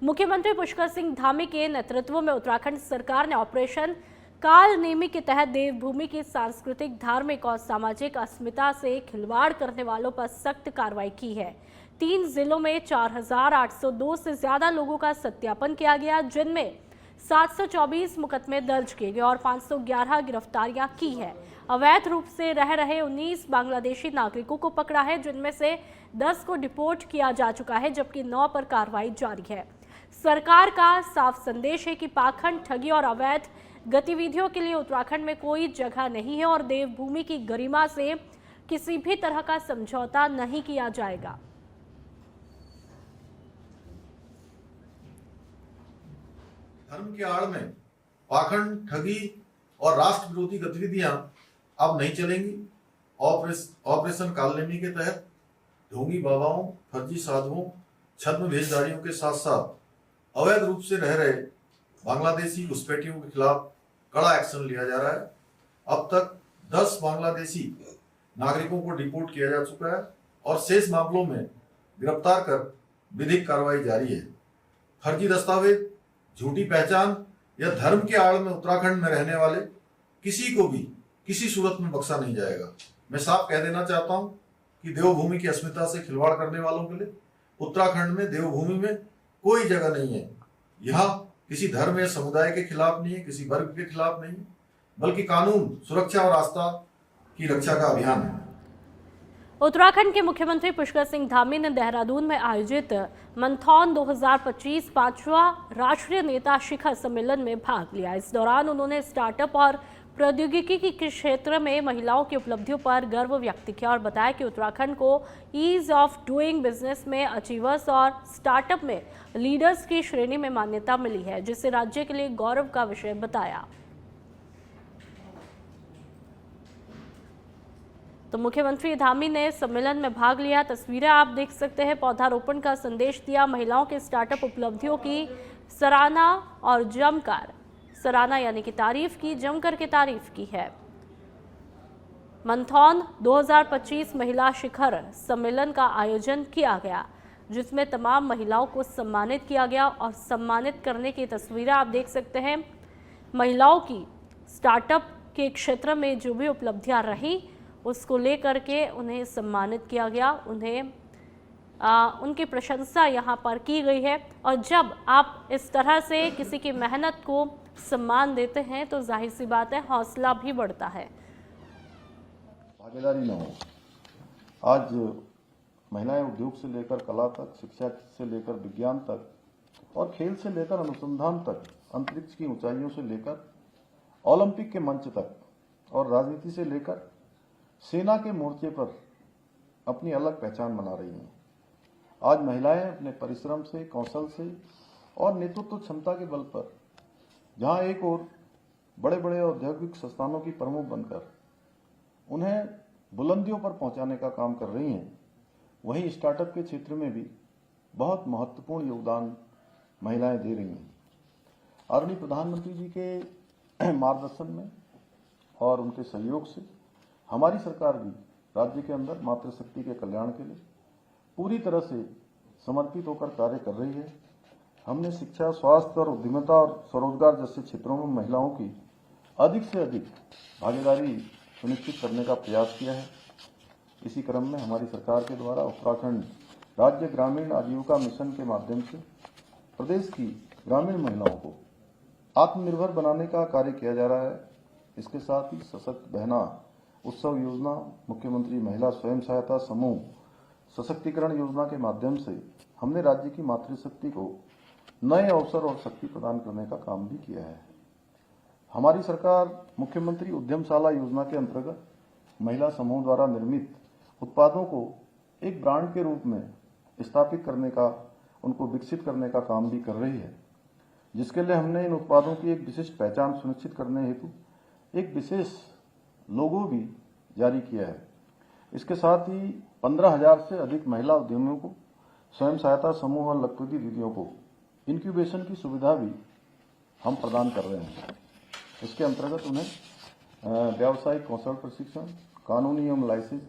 मुख्यमंत्री पुष्कर सिंह धामी के नेतृत्व में उत्तराखंड सरकार ने ऑपरेशन काल नेमी के तहत देवभूमि की सांस्कृतिक, धार्मिक और सामाजिक अस्मिता से खिलवाड़ करने वालों पर सख्त कार्रवाई की है। 3 जिलों में 4,802 से ज्यादा लोगों का सत्यापन किया गया, जिनमें 724 मुकदमे दर्ज किए गए और 511 गिरफ्तारियां की है। अवैध रूप से रह रहे 19 बांग्लादेशी नागरिकों को पकड़ा है, जिनमें से 10 को डिपोर्ट किया जा चुका है, जबकि 9 पर कार्रवाई जारी है। सरकार का साफ संदेश है कि पाखंड, ठगी और अवैध गतिविधियों के लिए उत्तराखंड में कोई जगह नहीं है और देवभूमि की गरिमा से किसी भी तरह का समझौता नहीं किया जाएगा। धर्म की आड़ में पाखंड, ठगी और राष्ट्र विरोधी गतिविधियां अब नहीं चलेंगी। ऑपरेशन कालनेमी के तहत ढोंगी बाबाओं, फर्जी साधुओं, छद्म भेषधारियों के साथ साथ अवैध रूप से रह रहे बांग्लादेशी घुसपैठियों के खिलाफ कड़ा एक्शन लिया जा रहा है। अब तक 10 बांग्लादेशी नागरिकों को डिपोर्ट किया जा चुका है और शेष मामलों में गिरफ्तार कर विधिक कार्रवाई जारी है। फर्जी दस्तावेज, झूठी पहचान या धर्म के आड़ में उत्तराखंड में रहने वाले किसी को भी किसी सूरत में बख्शा नहीं जाएगा। मैं साफ कह देना चाहता हूं कि देवभूमि की अस्मिता से खिलवाड़ करने वालों के लिए उत्तराखंड में, देवभूमि में कोई जगह नहीं है। यहाँ किसी धर्म या समुदाय के खिलाफ नहीं है, किसी वर्ग के खिलाफ नहीं है, बल्कि कानून, सुरक्षा और आस्था की रक्षा का अभियान है। उत्तराखंड के मुख्यमंत्री पुष्कर सिंह धामी ने देहरादून में आयोजित मंथन 2025 5वां राष्ट्रीय नेता शिखर सम्मेलन में भाग लिया। इस दौरान उन्होंने स्टार्टअप और प्रौद्योगिकी के क्षेत्र में महिलाओं की उपलब्धियों पर गर्व व्यक्त किया और बताया कि उत्तराखंड को ईज ऑफ डूइंग बिजनेस में अचीवर्स और स्टार्टअप में लीडर्स की श्रेणी में मान्यता मिली है, जिसे राज्य के लिए गौरव का विषय बताया। तो मुख्यमंत्री धामी ने सम्मेलन में भाग लिया। तस्वीरें आप देख सकते हैं। पौधारोपण का संदेश दिया, महिलाओं के स्टार्टअप उपलब्धियों की सराहना और जमकर सराहना यानी कि तारीफ की, जमकर के तारीफ की है। मंथन 2025 महिला शिखर सम्मेलन का आयोजन किया गया, जिसमें तमाम महिलाओं को सम्मानित किया गया और सम्मानित करने की तस्वीरें आप देख सकते हैं। महिलाओं की स्टार्टअप के क्षेत्र में जो भी उपलब्धियां रही उसको लेकर के उन्हें सम्मानित किया गया, उन्हें उनकी प्रशंसा यहाँ पर की गई है। और जब आप इस तरह से किसी की मेहनत को सम्मान देते हैं तो जाहिर सी बात है हौसला भी बढ़ता है। भागीदारी न हो। आज महिलाएं उद्योग से लेकर कला तक, शिक्षा से लेकर विज्ञान तक और खेल से लेकर अनुसंधान तक, अंतरिक्ष की ऊंचाइयों से लेकर ओलंपिक के मंच तक और राजनीति से लेकर सेना के मोर्चे पर अपनी अलग पहचान बना रही हैं। आज महिलाएं अपने परिश्रम से, कौशल से और नेतृत्व क्षमता के बल पर जहां एक और बड़े बड़े औद्योगिक संस्थानों की प्रमुख बनकर उन्हें बुलंदियों पर पहुंचाने का काम कर रही हैं, वहीं स्टार्टअप के क्षेत्र में भी बहुत महत्वपूर्ण योगदान महिलाएं दे रही हैं। आदरणीय प्रधानमंत्री जी के मार्गदर्शन में और उनके सहयोग से हमारी सरकार भी राज्य के अंदर मातृशक्ति के कल्याण के लिए पूरी तरह से समर्पित होकर कार्य कर रही है। हमने शिक्षा, स्वास्थ्य और उद्यमिता और स्वरोजगार जैसे क्षेत्रों में महिलाओं की अधिक से अधिक भागीदारी सुनिश्चित करने का प्रयास किया है। इसी क्रम में हमारी सरकार के द्वारा उत्तराखंड राज्य ग्रामीण आजीविका मिशन के माध्यम से प्रदेश की ग्रामीण महिलाओं को आत्मनिर्भर बनाने का कार्य किया जा रहा है। इसके साथ ही सशक्त बहना उत्सव योजना, मुख्यमंत्री महिला स्वयं सहायता समूह सशक्तिकरण योजना के माध्यम से हमने राज्य की मातृशक्ति को नए अवसर और शक्ति प्रदान करने का काम भी किया है। हमारी सरकार मुख्यमंत्री उद्यमशाला योजना के अंतर्गत महिला समूह द्वारा निर्मित उत्पादों को एक ब्रांड के रूप में स्थापित करने का, उनको विकसित करने का काम भी कर रही है, जिसके लिए हमने इन उत्पादों की एक विशिष्ट पहचान सुनिश्चित करने हेतु एक विशेष लोगो भी जारी किया है। इसके साथ ही 15,000 से अधिक महिला उद्यमियों को, स्वयं सहायता समूह और लखपति दीदियों को इंक्यूबेशन की सुविधा भी हम प्रदान कर रहे हैं। इसके अंतर्गत उन्हें व्यावसायिक कौशल प्रशिक्षण, कानूनी एवं लाइसेंस।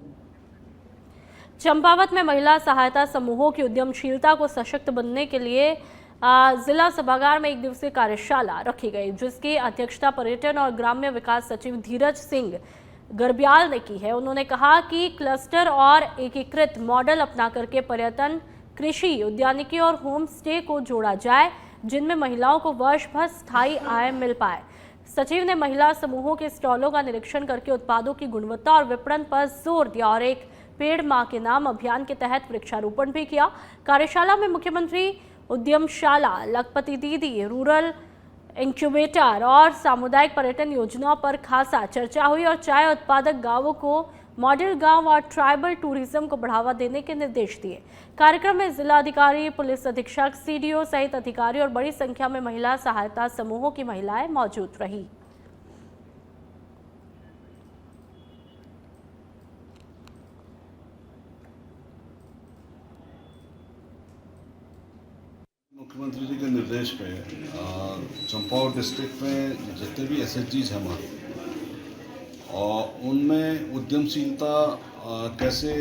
चंपावत में महिला सहायता समूहों की उद्यमशीलता को सशक्त बनने के लिए जिला सभागार में एक दिवसीय कार्यशाला रखी गई, जिसकी अध्यक्षता पर्यटन और ग्राम्य विकास सचिव धीरज सिंह गर्ब्याल ने की है। उन्होंने कहा कि क्लस्टर और एकीकृत मॉडल अपना करके पर्यटन, कृषि, उद्यानिकी और होम स्टे को जोड़ा जाए, जिनमें महिलाओं को वर्ष भर स्थायी आय मिल पाए। सचिव ने महिला समूहों के स्टॉलों का निरीक्षण करके उत्पादों की गुणवत्ता और विपणन पर जोर दिया और एक पेड़ मां के नाम अभियान के तहत वृक्षारोपण भी किया। कार्यशाला में मुख्यमंत्री उद्यमशाला, लखपति दीदी, रूरल इंक्यूबेटर और सामुदायिक पर्यटन योजनाओं पर खासा चर्चा हुई और चाय उत्पादक गांवों को मॉडल गांव और ट्राइबल टूरिज्म को बढ़ावा देने के निर्देश दिए। कार्यक्रम में जिला अधिकारी, पुलिस अधीक्षक, सीडीओ सहित अधिकारी और बड़ी संख्या में महिला सहायता समूहों की महिलाएं मौजूद रही। मुख्यमंत्री जी के निर्देश पे चंपावत डिस्ट्रिक्ट में जितने भी एसएचजीज हैं हमारे, और उनमें उद्यमशीलता कैसे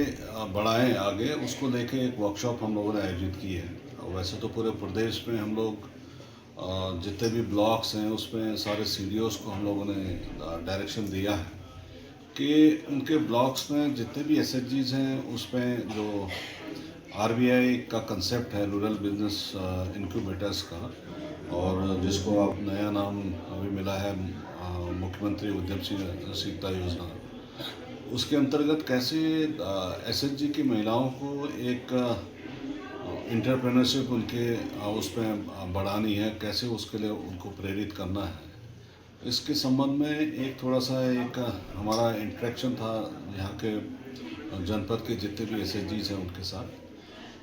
बढ़ाएं आगे, उसको लेके एक वर्कशॉप हम लोगों ने आयोजित की है। वैसे तो पूरे प्रदेश में हम लोग जितने भी ब्लॉक्स हैं उसमें सारे सीडीओज को हम लोगों ने डायरेक्शन दिया है कि उनके ब्लॉक्स में जितने भी एसएचजीज हैं उसमें जो आरबीआई का कंसेप्ट है रूरल बिजनेस इंक्यूबेटर्स का, और जिसको आप नया नाम अभी मिला है मुख्यमंत्री उद्यमशीलता योजना, उसके अंतर्गत कैसे एसएचजी की महिलाओं को एक इंटरप्रेन्योरशिप उनके उसमें बढ़ानी है, कैसे उसके लिए उनको प्रेरित करना है, इसके संबंध में एक थोड़ा सा एक हमारा इंटरेक्शन था यहाँ के जनपद के जितने भी एसएचजीज हैं उनके साथ,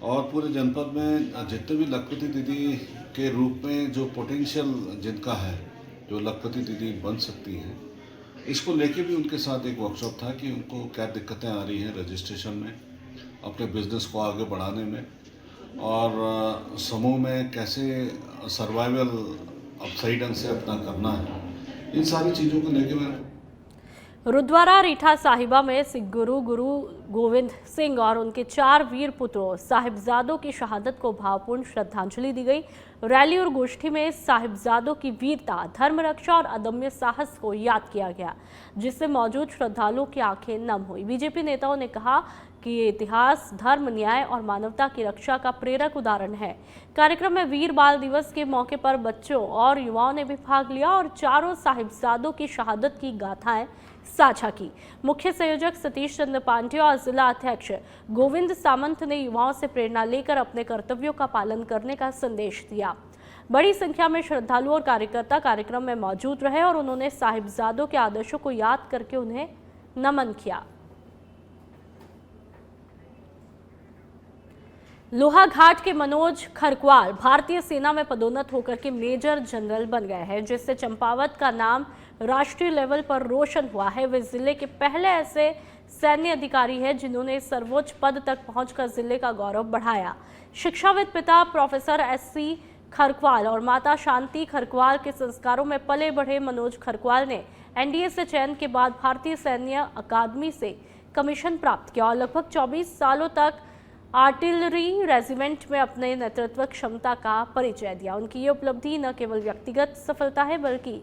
और पूरे जनपद में जितने भी लखपति दीदी के रूप में जो पोटेंशियल जिनका है, जो लखपति दीदी बन सकती हैं, इसको लेके भी उनके साथ एक वर्कशॉप था कि उनको क्या दिक्कतें आ रही हैं रजिस्ट्रेशन में, अपने बिजनेस को आगे बढ़ाने में, और समूह में कैसे सर्वाइवल अब सही ढंग से अपना करना है, इन सारी चीज़ों को लेके मैं रुद्वारा रीठा साहिबा में सिख गुरु गोविंद सिंह और उनके 4 वीर पुत्रों साहिबजादों की शहादत को भावपूर्ण श्रद्धांजलि दी गई। रैली और गोष्ठी में साहिबजादों की वीरता, धर्म रक्षा और अदम्य साहस को याद किया गया, जिससे मौजूद श्रद्धालुओं की आंखें नम हुई। बीजेपी नेताओं ने कहा कि ये इतिहास धर्म, न्याय और मानवता की रक्षा का प्रेरक उदाहरण है। कार्यक्रम में वीर बाल दिवस के मौके पर बच्चों और युवाओं ने भी भाग लिया और चारों साहिबजादों की शहादत की गाथाएं साझा की। मुख्य संयोजक सतीश चंद्र पांडे और जिला अध्यक्ष गोविंद सामंत ने युवाओं से प्रेरणा लेकर अपने कर्तव्यों का पालन करने का संदेश दिया। बड़ी संख्या में श्रद्धालु और कार्यकर्ता कार्यक्रम में मौजूद रहे और उन्होंने साहिबजादों के आदर्शों को याद करके उन्हें नमन किया। लोहाघाट के मनोज खरक्वाल भारतीय सेना में पदोन्नत होकर के मेजर जनरल बन गए हैं, जिससे चंपावत का नाम राष्ट्रीय लेवल पर रोशन हुआ है। वे जिले के पहले ऐसे सैन्य अधिकारी हैं जिन्होंने सर्वोच्च पद तक पहुंचकर जिले का गौरव बढ़ाया। शिक्षाविद पिता प्रोफेसर एससी खरक्वाल और माता शांति खरक्वाल के संस्कारों में पले बढ़े मनोज खरक्वाल ने एनडीए से चयन के बाद भारतीय सैन्य अकादमी से कमीशन प्राप्त किया और लगभग 24 सालों तक आर्टिलरी रेजिमेंट में अपने नेतृत्व क्षमता का परिचय दिया। उनकी ये उपलब्धि न केवल व्यक्तिगत सफलता है, बल्कि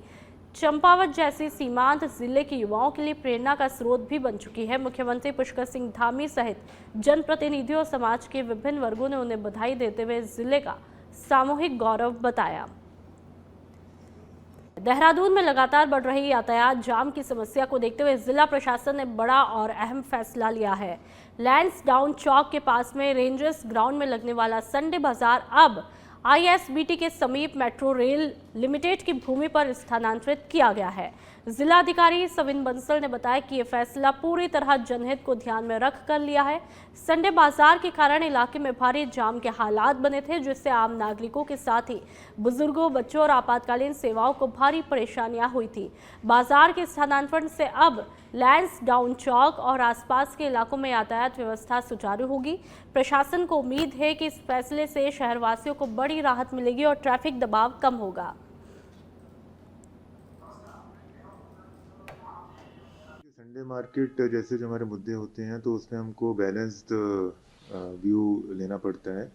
चंपावत जैसी सीमांत जिले के युवाओं के लिए प्रेरणा का स्रोत भी बन चुकी है। मुख्यमंत्री पुष्कर सिंह धामी सहित जनप्रतिनिधियों और समाज के विभिन्न वर्गों ने उन्हें बधाई देते हुए जिले का सामूहिक गौरव बताया। देहरादून में लगातार बढ़ रही यातायात जाम की समस्या को देखते हुए जिला प्रशासन ने बड़ा और अहम फैसला लिया है। लैंसडाउन चौक के पास में रेंजर्स ग्राउंड में लगने वाला संडे बाजार अब आईएसबीटी के समीप मेट्रो रेल लिमिटेड की भूमि पर स्थानांतरित किया गया है। जिलाधिकारी सविन बंसल ने बताया कि यह फैसला पूरी तरह जनहित को ध्यान में रख कर लिया है। संडे बाजार के कारण इलाके में भारी जाम के हालात बने थे, जिससे आम नागरिकों के साथ ही बुजुर्गों, बच्चों और आपातकालीन सेवाओं को भारी परेशानियां हुई थी। बाजार के स्थानांतरण से अब लैंसडाउन चौक और आसपास के इलाकों में यातायात व्यवस्था सुचारू होगी। प्रशासन को उम्मीद है कि इस फैसले से शहरवासियों को बड़ी राहत मिलेगी और ट्रैफिक दबाव कम होगा। संडे मार्केट जैसे जो हमारे मुद्दे होते हैं तो उसमें हमको बैलेंस्ड व्यू लेना पड़ता है।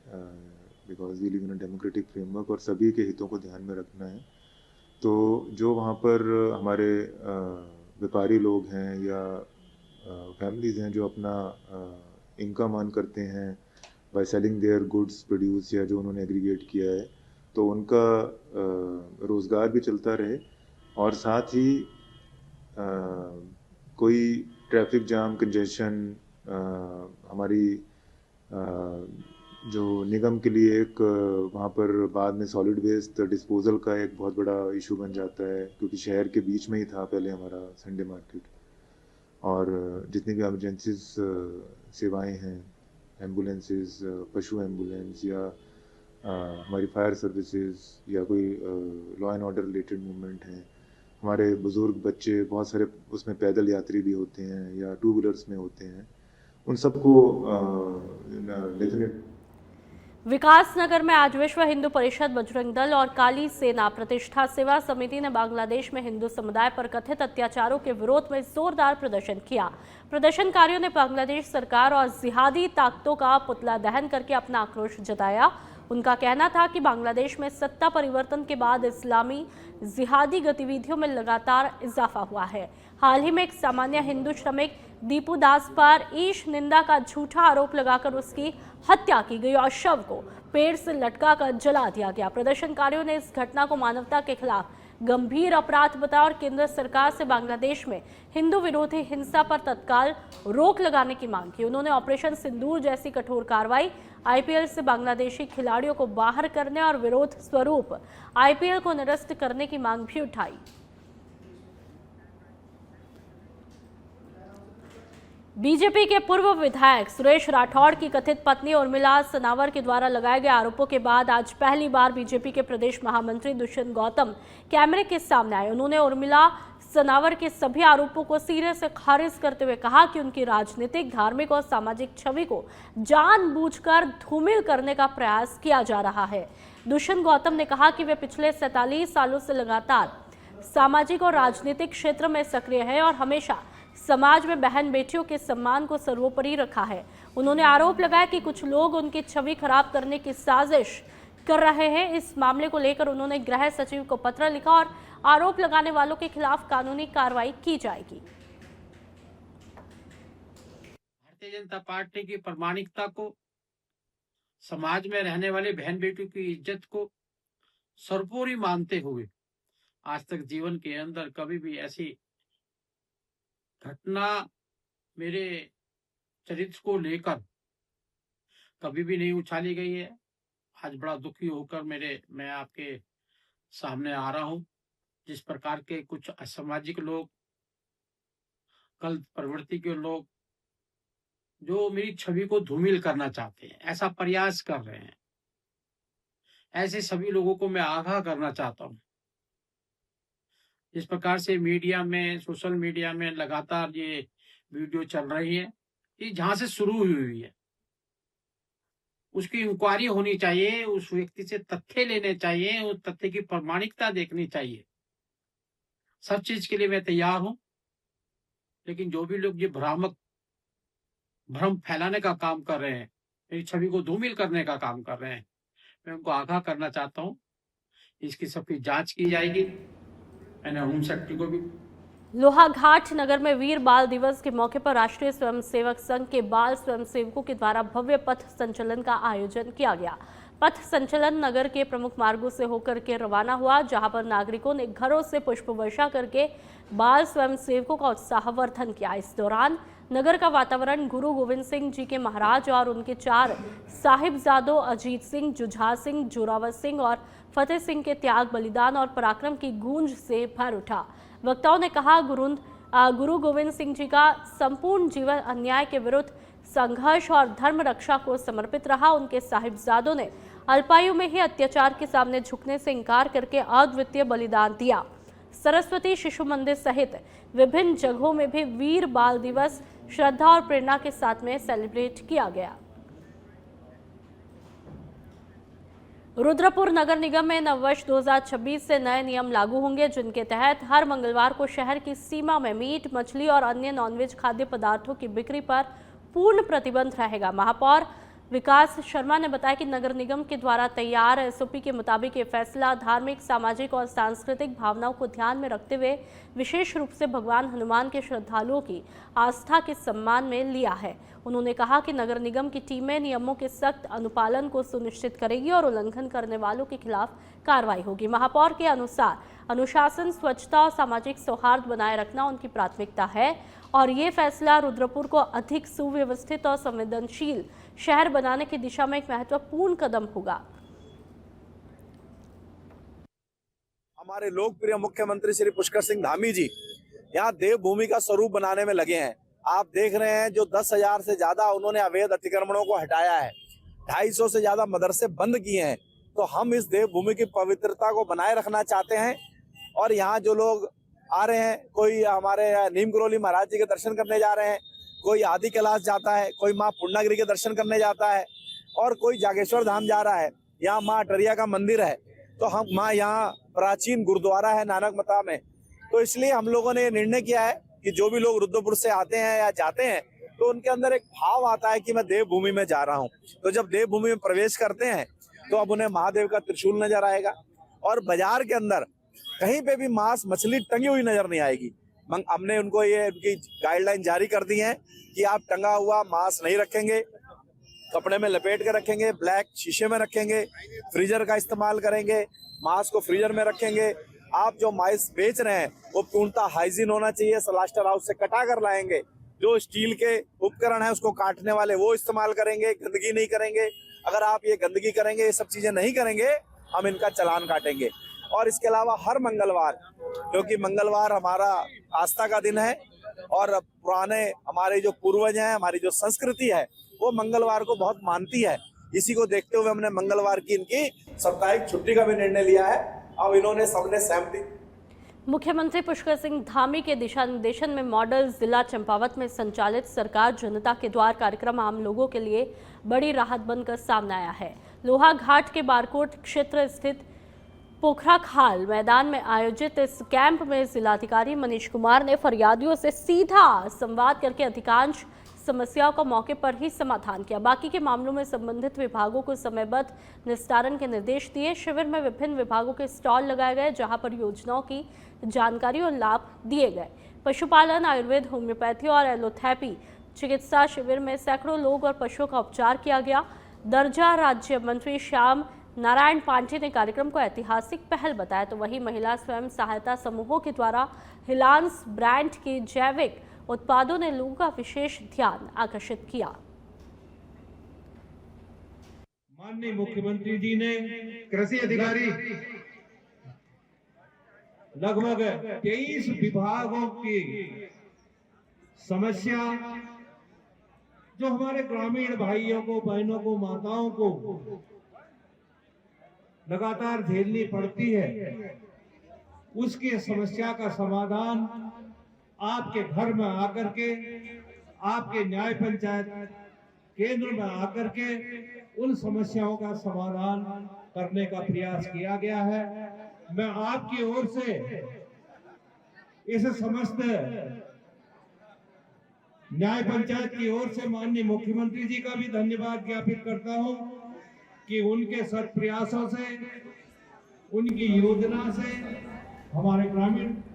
Because we live in a democratic framework और सभी के हितों को ध्यान में रखना है। तो जो वहाँ पर हमारे व्यापारी लोग हैं या फैमिलीज़ हैं जो अपना इनकम अर्न करते हैं by selling their goods produce या जो उन्होंने एग्रीगेट किया है, तो उनका रोज़गार भी चलता रहे और साथ ही कोई ट्रैफिक जाम कंजेशन हमारी जो निगम के लिए एक वहाँ पर बाद में सॉलिड वेस्ट डिस्पोजल का एक बहुत बड़ा इशू बन जाता है, क्योंकि शहर के बीच में ही था पहले हमारा संडे मार्केट। और जितनी भी इमरजेंसीज सेवाएं हैं, एम्बुलेंसेस, पशु एम्बुलेंस या हमारी फायर सर्विसेज या कोई law and order related movement हैं, हमारे बुज़ुर्ग बच्चे बहुत सारे उसमें पैदल यात्री भी होते हैं या टू व्हीलर्स में होते हैं, उन सबको डेफिनेट। विकास नगर में आज विश्व हिंदू परिषद, बजरंग दल और काली सेना प्रतिष्ठा सेवा समिति ने बांग्लादेश में हिंदू समुदाय पर कथित अत्याचारों के विरोध में जोरदार प्रदर्शन किया। प्रदर्शनकारियों ने बांग्लादेश सरकार और जिहादी ताकतों का पुतला दहन करके अपना आक्रोश जताया। उनका कहना था कि बांग्लादेश में सत्ता परिवर्तन के बाद इस्लामी जिहादी गतिविधियों में लगातार इजाफा हुआ है। हाल ही में एक सामान्य हिंदू श्रमिक दीपू दास पर ईश निंदा का झूठा आरोप लगाकर उसकी हत्या की गई और शव को पेड़ से लटका कर जला दिया गया। प्रदर्शनकारियों ने इस घटना को मानवता के खिलाफ गंभीर अपराध बताया और केंद्र सरकार से बांग्लादेश में हिंदू विरोधी हिंसा पर तत्काल रोक लगाने की मांग की। उन्होंने ऑपरेशन सिंदूर जैसी कठोर कार्रवाई, आईपीएल से बांग्लादेशी खिलाड़ियों को बाहर करने और विरोध स्वरूप आईपीएल को निरस्त करने की मांग भी उठाई। बीजेपी के पूर्व विधायक सुरेश राठौड़ की कथित पत्नी उर्मिला सनावर के द्वारा लगाए गए आरोपों के बाद आज पहली बार बीजेपी के प्रदेश महामंत्री दुष्यंत गौतम कैमरे के सामने आए। उन्होंने उर्मिला सनावर के सभी आरोपों को सिरे से खारिज करते हुए कहा कि उनकी राजनीतिक, धार्मिक और सामाजिक छवि को जानबूझकर धूमिल करने का प्रयास किया जा रहा है। दुष्यंत गौतम ने कहा कि वे पिछले 47 सालों से लगातार सामाजिक और राजनीतिक क्षेत्र में सक्रिय हैं और हमेशा समाज में बहन बेटियों के सम्मान को सर्वोपरि रखा है। उन्होंने आरोप लगाया कि कुछ लोग उनकी छवि खराब करने की साजिश कर रहे हैं। इस मामले को लेकर उन्होंने गृह सचिव को पत्र लिखा और आरोप लगाने वालों के खिलाफ कानूनी कार्रवाई की जाएगी। भारतीय जनता पार्टी की प्रामाणिकता को, समाज में रहने वाले बहन बेटियों की इज्जत को सर्वोपरि मानते हुए आज तक जीवन के अंदर कभी भी ऐसी घटना मेरे चरित्र को लेकर कभी भी नहीं उछाली गई है। आज बड़ा दुखी होकर मैं आपके सामने आ रहा हूं। जिस प्रकार के कुछ असामाजिक लोग, गलत प्रवृत्ति के लोग जो मेरी छवि को धूमिल करना चाहते हैं, ऐसा प्रयास कर रहे हैं, ऐसे सभी लोगों को मैं आगाह करना चाहता हूं। जिस प्रकार से मीडिया में, सोशल मीडिया में लगातार ये वीडियो चल रही है, ये जहां से शुरू हुई है उसकी इंक्वायरी होनी चाहिए, उस व्यक्ति से तथ्य लेने चाहिए, उस तथ्य की प्रामाणिकता देखनी चाहिए। सब चीज के लिए मैं तैयार हूं, लेकिन जो भी लोग ये भ्रम फैलाने का काम कर रहे हैं, मेरी छवि को धूमिल करने का काम कर रहे हैं, मैं उनको आगाह करना चाहता हूं। इसकी सबकी जांच की जाएगी। मैंने होम सेक्रेटरी को भी। लोहाघाट नगर में वीर बाल दिवस के मौके पर राष्ट्रीय स्वयंसेवक संघ के बाल स्वयंसेवकों के द्वारा भव्य पथ संचलन का आयोजन किया गया। पथ संचलन नगर के प्रमुख मार्गों से होकर के रवाना हुआ, जहां पर नागरिकों ने घरों से पुष्प वर्षा करके बाल स्वयंसेवकों का उत्साहवर्धन किया। इस दौरान नगर का वातावरण गुरु गोविंद सिंह जी के महाराज और उनके 4 साहिबजादों अजीत सिंह, जुझार सिंह, जोरावर सिंह और फतेह सिंह के त्याग, बलिदान और पराक्रम की गूंज से भर उठा। वक्ताओं ने कहा, गुरु गोविंद सिंह जी का संपूर्ण जीवन अन्याय के विरुद्ध संघर्ष और धर्म रक्षा को समर्पित रहा। उनके साहिबजादों ने अल्पायु में ही अत्याचार के सामने झुकने से इंकार करके अद्वितीय बलिदान दिया। सरस्वती शिशु मंदिर सहित विभिन्न जगहों में भी वीर बाल दिवस श्रद्धा और प्रेरणा के साथ में सेलिब्रेट किया गया। रुद्रपुर नगर निगम में नववर्ष 2026 से नए नियम लागू होंगे, जिनके तहत हर मंगलवार को शहर की सीमा में मीट, मछली और अन्य नॉनवेज खाद्य पदार्थों की बिक्री पर पूर्ण प्रतिबंध रहेगा। महापौर विकास शर्मा ने बताया कि नगर निगम के द्वारा तैयार एसओपी के मुताबिक ये फैसला धार्मिक, सामाजिक और सांस्कृतिक भावनाओं को ध्यान में रखते हुए विशेष रूप से भगवान हनुमान के श्रद्धालुओं की आस्था के सम्मान में लिया है। उन्होंने कहा कि नगर निगम की टीमें नियमों के सख्त अनुपालन को सुनिश्चित करेगी और उल्लंघन करने वालों के खिलाफ कार्रवाई होगी। महापौर के अनुसार अनुशासन, स्वच्छता और सामाजिक सौहार्द बनाए रखना उनकी प्राथमिकता है और ये फैसला रुद्रपुर को अधिक सुव्यवस्थित और संवेदनशील शहर बनाने की दिशा में एक महत्वपूर्ण कदम होगा। हमारे लोकप्रिय मुख्यमंत्री श्री पुष्कर सिंह धामी जी यहाँ देवभूमि का स्वरूप बनाने में लगे हैं। आप देख रहे हैं जो 10,000 से ज्यादा उन्होंने अवैध अतिक्रमणों को हटाया है, 250 से ज्यादा मदरसे बंद किए हैं। तो हम इस देवभूमि की पवित्रता को बनाए रखना चाहते हैं और यहाँ जो लोग आ रहे हैं, कोई हमारे नीम करोली महाराज जी के दर्शन करने जा रहे हैं, कोई आदि कैलाश जाता है, कोई माँ पूर्णागिरी के दर्शन करने जाता है और कोई जागेश्वर धाम जा रहा है। यहाँ माँ अटरिया का मंदिर है, तो हम माँ यहाँ प्राचीन गुरुद्वारा है नानक मता में। तो इसलिए हम लोगों ने निर्णय किया है कि जो भी लोग रुद्रपुर से आते हैं या जाते हैं तो उनके अंदर एक भाव आता है कि मैं देवभूमि में जा रहा हूँ। तो जब देवभूमि में प्रवेश करते हैं तो अब उन्हें महादेव का त्रिशूल नजर आएगा और बाजार के अंदर कहीं पे भी मांस मछली टंगी हुई नजर नहीं आएगी। हमने उनको ये उनकी गाइडलाइन जारी कर दी है कि आप टंगा हुआ मांस नहीं रखेंगे, कपड़े में लपेट के रखेंगे, ब्लैक शीशे में रखेंगे, फ्रीजर का इस्तेमाल करेंगे, मांस को फ्रीजर में रखेंगे। आप जो मांस बेच रहे हैं वो पूर्णतः हाइजीन होना चाहिए, स्लास्टर हाउस से कटा कर लाएंगे। जो स्टील के उपकरण है उसको काटने वाले वो इस्तेमाल करेंगे, गंदगी नहीं करेंगे। अगर आप ये गंदगी करेंगे, ये सब चीजें नहीं करेंगे, हम इनका चालान काटेंगे। और इसके अलावा हर मंगलवार, क्योंकि मंगलवार हमारा आस्था का दिन है और पुराने हमारे जो पूर्वज हैं, हमारी जो संस्कृति है वो मंगलवार को बहुत मानती है। इसी को देखते हुए हमने मंगलवार की इनकी साप्ताहिक छुट्टी का भी निर्णय लिया है। अब इन्होंने सबने सहमति। मुख्यमंत्री पुष्कर सिंह धामी के दिशा निर्देशन में मॉडल जिला चंपावत में संचालित सरकार जनता के द्वार कार्यक्रम आम लोगों के लिए बड़ी राहत बनकर सामने आया है। लोहा घाट के बारकोट क्षेत्र स्थित पोखरा खाल मैदान में आयोजित इस कैंप में जिलाधिकारी मनीष कुमार ने फरियादियों से सीधा संवाद करके अधिकांश समस्याओं का मौके पर ही समाधान किया। बाकी के मामलों में संबंधित विभागों को समयबद्ध निस्तारण के निर्देश दिए। शिविर में विभिन्न विभागों के स्टॉल लगाए गए जहां पर योजनाओं की जानकारी और लाभ दिए गए। पशुपालन, आयुर्वेद, होम्योपैथी और एलोपैथी चिकित्सा शिविर में सैकड़ों लोग और पशुओं का उपचार किया गया। दर्जा राज्य मंत्री श्याम नारायण पांडे ने कार्यक्रम को ऐतिहासिक पहल बताया, तो वहीं महिला स्वयं सहायता समूहों के द्वारा हिलांस ब्रांड के जैविक उत्पादों ने लोगों का विशेष ध्यान आकर्षित किया। माननीय मुख्यमंत्री जी ने कृषि अधिकारी लगभग 23 विभागों की समस्या जो हमारे ग्रामीण भाइयों को, बहनों को, माताओं को लगातार झेलनी पड़ती है, उसकी समस्या का समाधान आपके घर में आकर के, आपके न्याय पंचायत केंद्र में आकर के उन समस्याओं का समाधान करने का प्रयास किया गया है। मैं आपकी ओर से इस समस्त न्याय पंचायत की ओर से माननीय मुख्यमंत्री जी का भी धन्यवाद ज्ञापित करता हूं कि उनके सत प्रयासों से, उनकी योजना से हमारे ग्रामीण